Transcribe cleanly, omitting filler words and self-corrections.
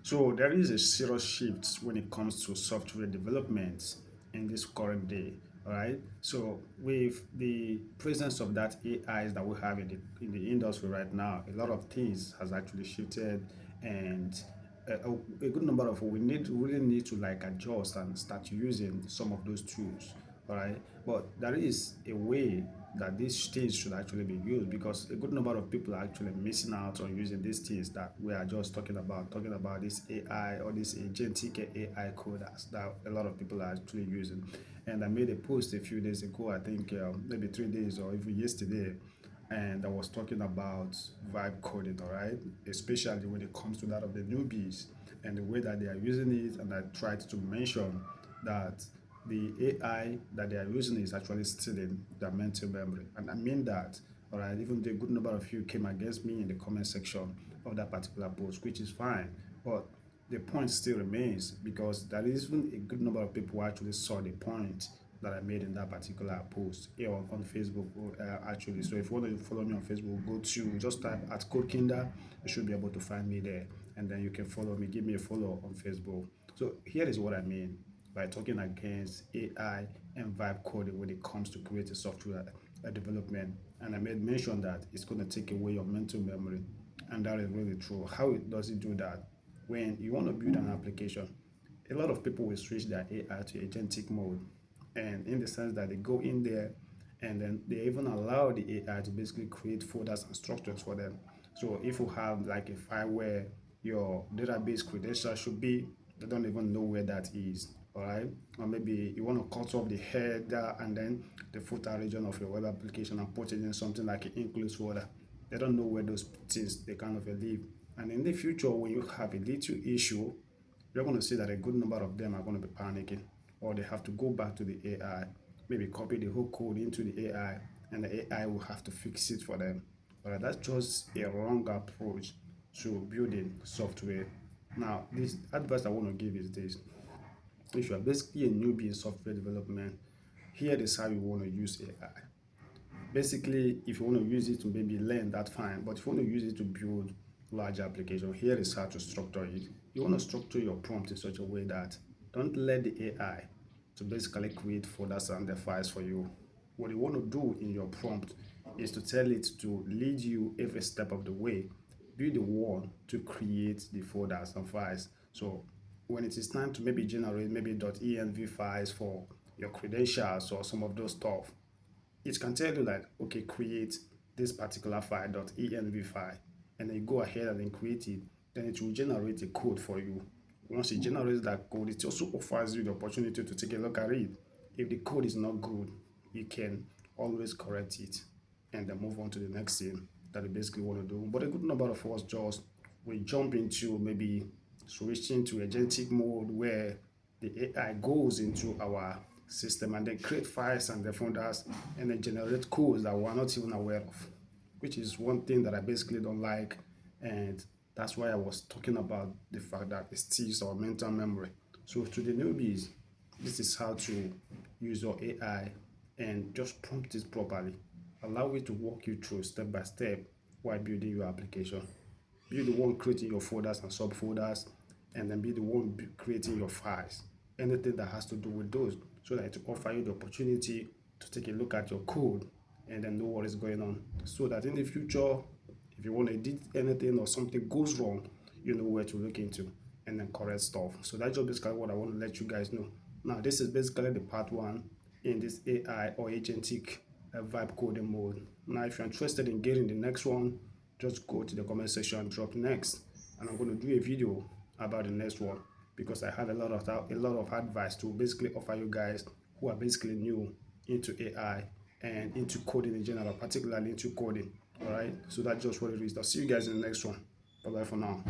So there is a serious shift when it comes to software development in this current day. All right. So with the presence of that AIs that we have in the industry right now, a lot of things has actually shifted, and a good number of we really need to like adjust and start using some of those tools. All right. But there is a way that these things should actually be used, because a good number of people are actually missing out on using these things that we are just talking about this AI or this agentic AI coders that a lot of people are actually using. And I made a post a few days ago, I think maybe 3 days or even yesterday, and I was talking about vibe coding, all right, especially when it comes to that of the newbies and the way that they are using it. And I tried to mention that the AI that they are using is actually stealing their mental memory. And I mean that, all right, even though a good number of you came against me in the comment section of that particular post, which is fine. But the point still remains, because there is even a good number of people who actually saw the point that I made in that particular post here on Facebook, actually. So if you want to follow me on Facebook, go to just type at Code Kinder. You should be able to find me there, and then you can follow me, give me a follow on Facebook. So here is what I mean by talking against AI and vibe coding when it comes to creating software development. And I made mention that it's going to take away your mental memory, and that is really true. How does it do that? When you want to build an application, a lot of people will switch their AI to agentic mode, and in the sense that they go in there and then they even allow the AI to basically create folders and structures for them. So if you have like a file where your database credentials should be, they don't even know where that is. All right. Or maybe you want to cut off the header and then the footer region of your web application and put it in something like an includes folder. They don't know where those things they kind of live. And in the future, when you have a little issue, you're going to see that a good number of them are going to be panicking, or they have to go back to the AI, maybe copy the whole code into the AI, and the AI will have to fix it for them. But that's just a wrong approach to building software. Now, this advice I want to give is this: if you are basically a newbie in software development, here is how you want to use AI. Basically, if you want to use it to maybe learn, that's fine. But if you want to use it to build large application, here is how to structure it. You want to structure your prompt in such a way that don't let the AI to basically create folders and the files for you. What you want to do in your prompt is to tell it to lead you every step of the way. Be the one to create the folders and files. So when it is time to maybe generate maybe .env files for your credentials or some of those stuff, it can tell you like, okay, create this particular file .env file, and then you go ahead and then create it. Then it will generate a code for you. Once it generates that code, it also offers you the opportunity to take a look at it. If the code is not good, you can always correct it and then move on to the next thing that you basically want to do. But a good number of us just we jump into maybe switching to agentic mode, where the AI goes into our system and then create files and the folders and then generate codes that we're not even aware of, which is one thing that I basically don't like. And that's why I was talking about the fact that it steals our mental memory. So to the newbies, this is how to use your AI, and just prompt it properly. Allow it to walk you through step by step while building your application. Be the one creating your folders and subfolders, and then be the one creating your files. Anything that has to do with those, so that it will offer you the opportunity to take a look at your code and then know what is going on. So that in the future, if you want to edit anything or something goes wrong, you know where to look into and then correct stuff. So that's just basically what I want to let you guys know. Now, this is basically the part one in this AI or agentic vibe coding mode. Now, if you're interested in getting the next one, just go to the comment section and drop next, and I'm going to do a video about the next one, because I have a lot of advice to basically offer you guys who are basically new into AI and into coding in general, particularly into coding. All right, so that's just what it is. I'll see you guys in the next one. Bye bye for now.